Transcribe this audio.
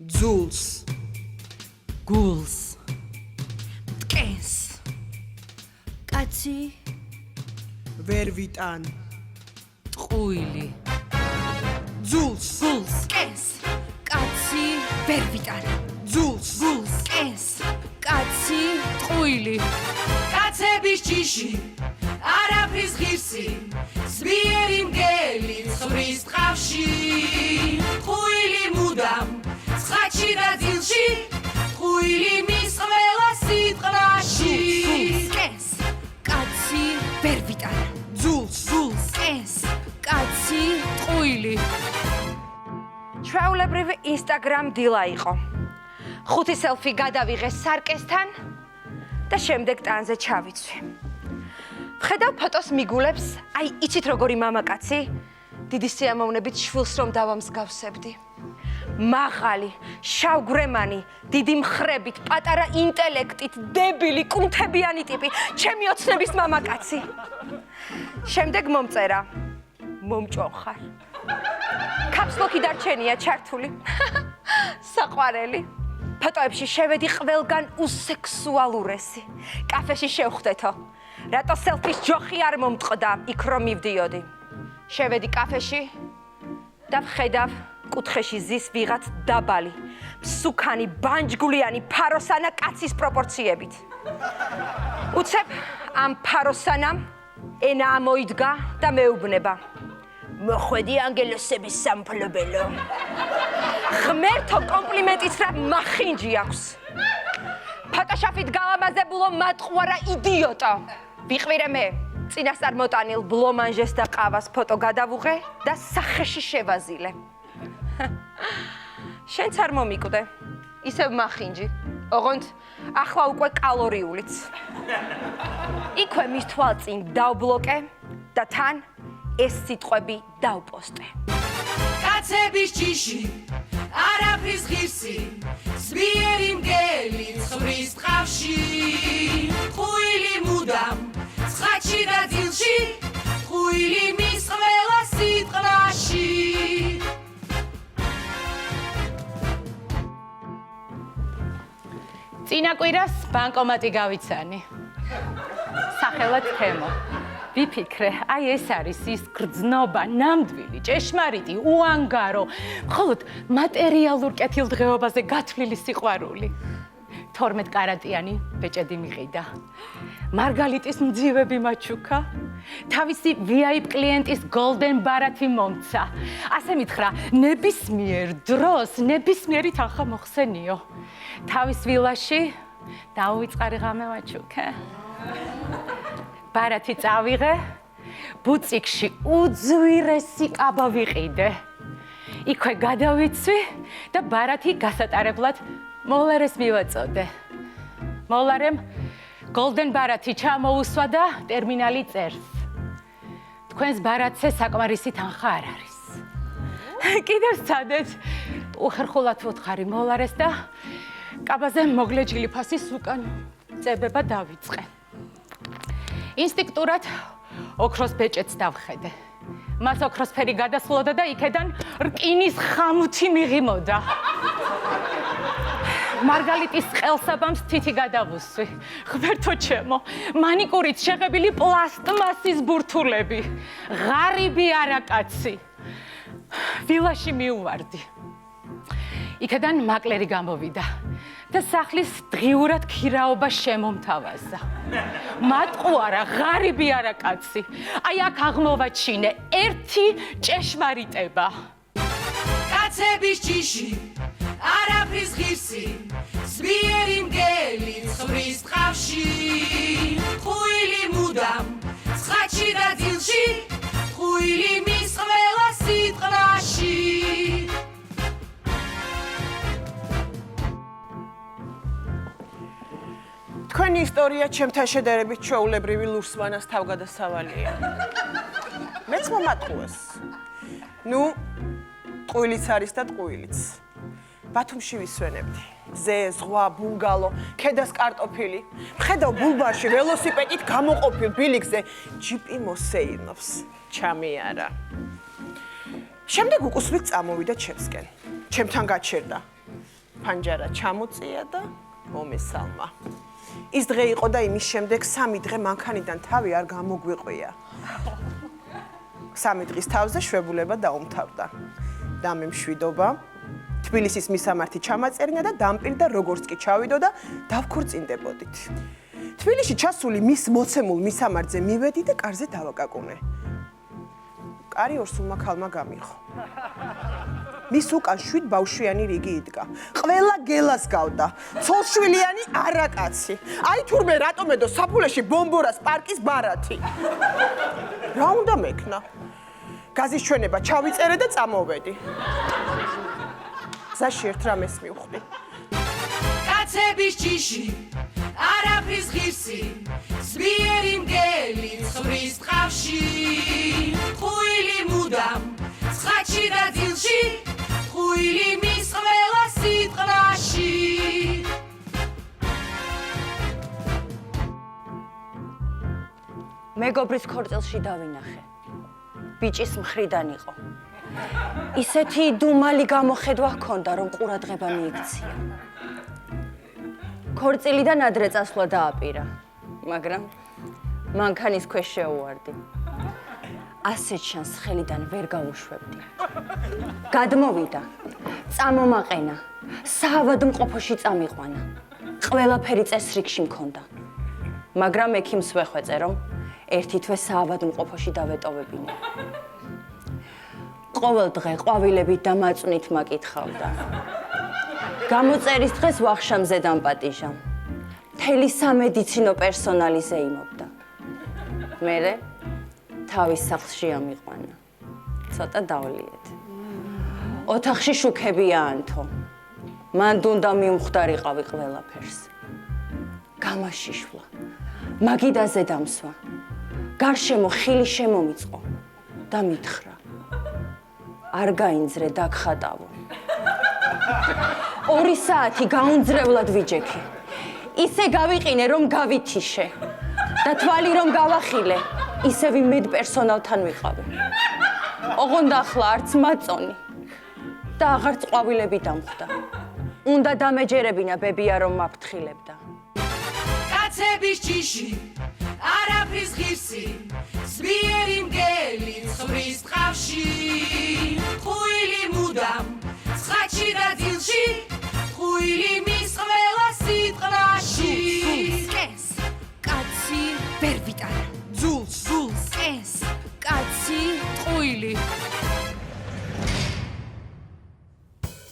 ძულს, გულს, მტკენს, კაცი, ვერ ვიტან, ტყუილი, ძულს, გულს, მტკენს, კაცი, ვერ ვიტან, ძულს, გულს, მტკენს, კაცი, ტყუილი, კაცების ჯიში, არაფრის ღირსი, ზვიერი მგელი, ცვრის ტყავში, ტყუილი მუდამ, ცხაჩი და ძილში, ტყუილი მის ყველა სიტყვაში. მტკენს, კაცი, ვერ ვიტან, ძულს, გულს, მტკენს, კაცი, ტყუილი, ჩვეულებრივი Instagram დილა იყო. 5 სელფი გადავიღე სარკესთან და შემდეგ ტანზე ჩავიცვი. ვხედავ ფოტოს მიგულებს, აი იცით როგორი მამაკაცი, დიდი სიამოვნებით შვილს რომ დავამსგავსებდი. მაღალი, შავგვრემანი, დიდი მხრებით, პატარა ინტელექტით, დებილი, კუნთებიანი ტიპი, ჩემი ოცნების მამაკაცი. შემდეგ მომწერა. მომჭოხარ. კაპსლოკი დარჩენია ჩართული. საყვარელი. ფოტოებში შევედი ყველგან უსექსუალურესი. კაფეში შევხვდეთო. რატო სელფის ჯოხი არ მომტყდა, იქ რომ მივდიოდი. შევედი კაფეში და ვხედავ კუთხეში ზის ვიღაც დაბალი, მსუქანი, ბანჯგვლიანი ფაროსანა კაცის პროპორციებით. უცებ ამ ფაროსანამ ენა ამოიდგა და მეუბნება. მოხვედი ანგელოსების სამფლობელო. ღმერთო კომპლიმენტის რა მახინჯი აქვს. ფოტოშოპით გავამაზებულო მატყუარა იდიოტო. ვიყვირე მე, წინასწარ მოტანილ ბლომანჟეს და ყავას ფოტო გადავუღე და სახეში შევაზილე. შენც არ მომიკვდე, ისევ მახინჯი. ოღონდ ახლა უკვე კალორიულიც. იქვე მის თვალწინ დავბლოკე და თან ეს სიტყვები დავპოსტე. კაცების ჯიში, არაფრის ღირსი, ზვიერი მგელი, ცვრის ტყავში, ტყუილი მუდამ, ცხაჩი და ძილში, ტყუილი მის ყველა სიტყვაში. წინა კვირას ბანკომატი გავიცანი. სახელად თემო. ვიფიქრე, აი ეს არის ის გრძნობა, ნამდვილი, ჭეშმარიტი, უანგარო, მხოლოდ მატერიალურ კეთილდღეობაზე გათვლილი სიყვარული. 12 კარატიანი ბეჭედი მიყიდა. მარგალიტის მძივები მაჩუქა. თავისი VIP კლიენტის golden ბარათი მომცა. ასე მითხრა, ნებისმიერ დროს, ნებისმიერი თანხა მოხსენიო. თავის ვილაში დაუვიწყარი ღამე მაჩუქე. ბარათი წავიღე, ბუწიკში უძვირესი კაბა ვიყიდე. იქვე გადავიცვი და ბარათი გასატარებლად მოლარეს მივაწოდე. მოლარემ golden ბარათი ჩამოუსვა და ტერმინალი წერს. თქვენს ბარათზე საკმარისი თანხა არ არის. კიდევ სცადეთ, უხერხულად ვუთხარი მოლარეს და კაბაზე მოგლეჯილი ფასის უკან წებება დავიწყე. ინსტინქტურად ოქროს ბეჭედს დავხედე. მას ოქროსფერი გადასვლოდა და იქედან რკინის ხამუთი მიღიმოდა. მარგალიტის ყელსაბამს თითი გადავუსვი. ღმერთო ჩემო, მანიკურით შეღებილი პლასტმასის ბურთულები. ღარიბი არაკაცი. ვილაში მიუვარდი. იქედან მაკლერი გამოვიდა და სახლის დღიურად ქირაობა შემომთავაზა. მატყუარა, ღარიბი არაკაცი. აი აქ აღმოვაჩინე ერთი ჭეშმარიტება. კაცების ჯიში, არაფრის ღირსი, ზვიერი მგელი, ცვრის ტყავში, ტყუილი მუდამ, ცხაჩი და ძილში, ტყუილი მის ყველა სიტყვაში. თქვენი ისტორია ჩემთან შედარებით ჩვეულებრივი ლურსმანას თავგადასავალია. მეც მომატყუეს. ნუ, ტყუილიც არის და ტყუილიც. ბათუმში ვისვენებდი. ზე, ზღვა, ბუნგალო, ქედას კარტოფილი. ვხედავ ბულბარში ველოსიპედით გამოყოფილ ბილიკზე ჯიპი მოსეირნობს. ჩამიარა. შემდეგ უკუსმით წამოვიდა ჩემსკენ. ჩემთან გაჩერდა. ფანჯარა ჩამოწია და მომესალმა. ის დღე იყო და იმის შემდეგ 3 დღე მანქანიდან თავი არ გამოგვიყვია. 3 დღის თავზე შვებულება დაუმთავრდა. და მე მშვიდობა თბილისის მისამართი ჩამაწერინა და დამპირდა როგორც კი ჩავიდო და დავქორწინდებოდით. თბილისში ჩასული მის მოცემულ მისამართზე მივედი და კარზე დავაკაკუნე. კარი ორსულმა ქალმა გამიღო. მის უკან 7 ბავშვიანი რიგი იდგა. ყველა გელას გავდა. ცოლშვილიანი არაკაცი. აი თურმე რატომ ედო საფულეში ბომბორას პარკის ბარათი. რა უნდა მექნა? გაზის ჩვენება ჩავიწერე და წამოვედი. გზაში ერთ რამეს მივხვდი. კაცების ჯიში არაფრის ღირსი ზვიერი მგელი ცვრის ტყავში ხუილი მუდამ ცხაჩი და ძილში ხუილი მის ყველა სიტყვაში მეგობრის ქორწილში დავინახე. ბიჭის მხრიდან იყო. ისეთი დუმალი გამოხედვა ჰქონდა, რომ ყურადღება მიიქცია. ქორწილიდან ადრე წასვლა დააპირა, მაგრამ მანქანის ქვეშ შეუვარდი. ასეთ შანსს ხელიდან ვერ გავუშვებდი. გადმოვიდა, წამომაყენა, საავადმყოფოში წამიყვანა. ყველაფერი წესრიგში მქონდა. მაგრამ ექიმს ვეხვეწე, რომ ერთი თვე საავადმყოფოში დავეტოვებინე. ყოველ დღე ყვავილებით და მაწვნით მაკითხავდა. გამოწერის დღეს ვახშამზე დამპატიჟა. მთელი სამედიცინო პერსონალი ზეიმობდა. მერე თავის სახლში ამიყვანა. ცოტა დავლიეთ. ოთახში შუქები აანთო. მან დუნდა მიმხვდარიყავი ყველაფერს. გამაშიშვლა. მაგიდაზე დამსვა. გარშემო ხილი შემომიწყო და მითხრა. არ გაინძრე დაგხატავო. 2 საათი გაუნძრევლად ვიჯექი. ისე გავიყინე რომ გავითიშე და თვალი რომ გავახილე, ისევ იმედ პერსონალთან ვიყავი. ოღონდ ახლა არც მაწონი და აღარც ყვავილები დამხვდა. უნდა დამეჯერებინა ბებია რომ მაფრთხილებდა. კაცების ჯიში არაფრის ღირსი ზვიერი მგელი ცვრის ტყავში ხუილი მუდამ ცხაჩი და ძილში ხუილი მის ყველა სიტყვაში კენს კაცი ვერ ვიტარა ძულს კენს კაცი ტყუილი